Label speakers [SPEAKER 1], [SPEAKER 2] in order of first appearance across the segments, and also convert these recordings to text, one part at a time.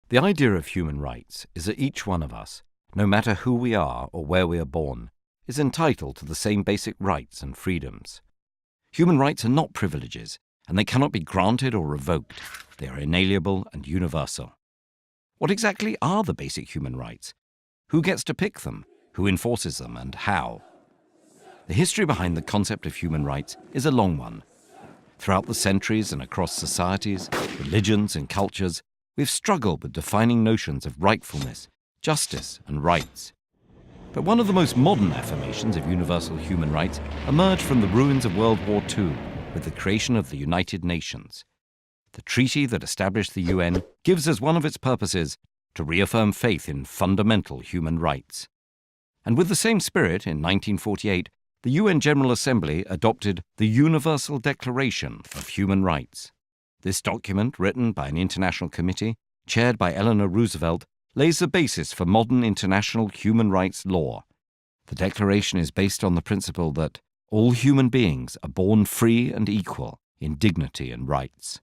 [SPEAKER 1] The idea of human rights is that each one of us, no matter who we are or where we are born, is entitled to the same basic rights and freedoms. Human rights are not privileges, and they cannot be granted or revoked. They are inalienable and universal. What exactly are the basic human rights? Who gets to pick them? Who enforces them, and how? The history behind the concept of human rights is a long one. Throughout the centuries and across societies, religions and cultures, we've struggled with defining notions of rightfulness, justice and rights. But one of the most modern affirmations of universal human rights emerged from the ruins of World War II with the creation of the United Nations. The treaty that established the UN gives as one of its purposes to reaffirm faith in fundamental human rights. And with the same spirit, in 1948, the UN General Assembly adopted the Universal Declaration of Human Rights. This document, written by an international committee, chaired by Eleanor Roosevelt, lays the basis for modern international human rights law. The declaration is based on the principle that all human beings are born free and equal in dignity and rights.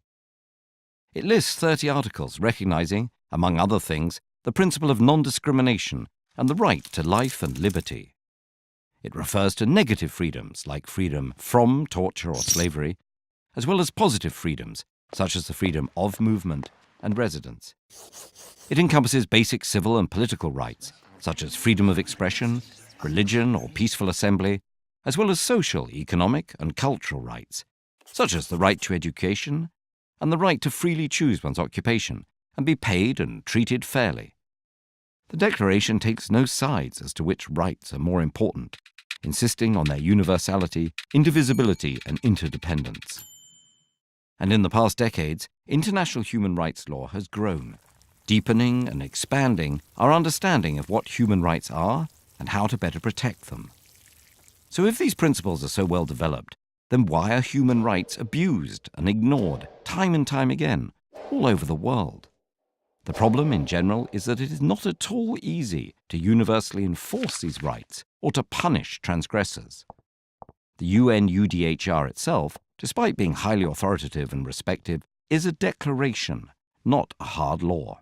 [SPEAKER 1] It lists 30 articles recognizing, among other things, the principle of non-discrimination and the right to life and liberty. It refers to negative freedoms like freedom from torture or slavery, as well as positive freedoms such as the freedom of movement and residence. It encompasses basic civil and political rights, such as freedom of expression, religion or peaceful assembly, as well as social, economic and cultural rights, such as the right to education and the right to freely choose one's occupation and be paid and treated fairly. The Declaration takes no sides as to which rights are more important, insisting on their universality, indivisibility and interdependence. And in the past decades, international human rights law has grown, deepening and expanding our understanding of what human rights are and how to better protect them. So if these principles are so well developed, then why are human rights abused and ignored time and time again, all over the world? The problem in general is that it is not at all easy to universally enforce these rights or to punish transgressors. The UN UDHR itself, despite being highly authoritative and respected, is a declaration, not a hard law.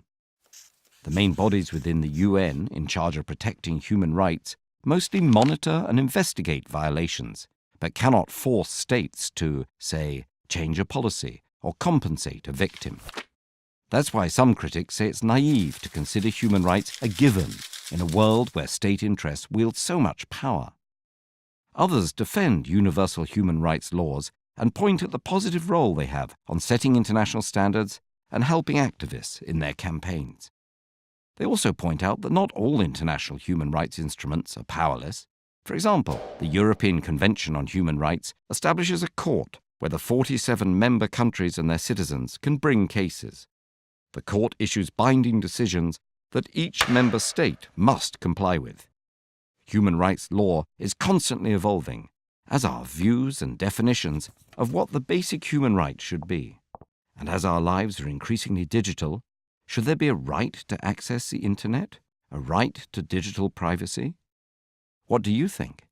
[SPEAKER 1] The main bodies within the UN in charge of protecting human rights mostly monitor and investigate violations, but cannot force states to, say, change a policy or compensate a victim. That's why some critics say it's naive to consider human rights a given in a world where state interests wield so much power. Others defend universal human rights laws and point at the positive role they have on setting international standards and helping activists in their campaigns. They also point out that not all international human rights instruments are powerless. For example, the European Convention on Human Rights establishes a court where the 47 member countries and their citizens can bring cases. The court issues binding decisions that each member state must comply with. Human rights law is constantly evolving, as are views and definitions of what the basic human rights should be. And as our lives are increasingly digital, should there be a right to access the internet? A right to digital privacy? What do you think?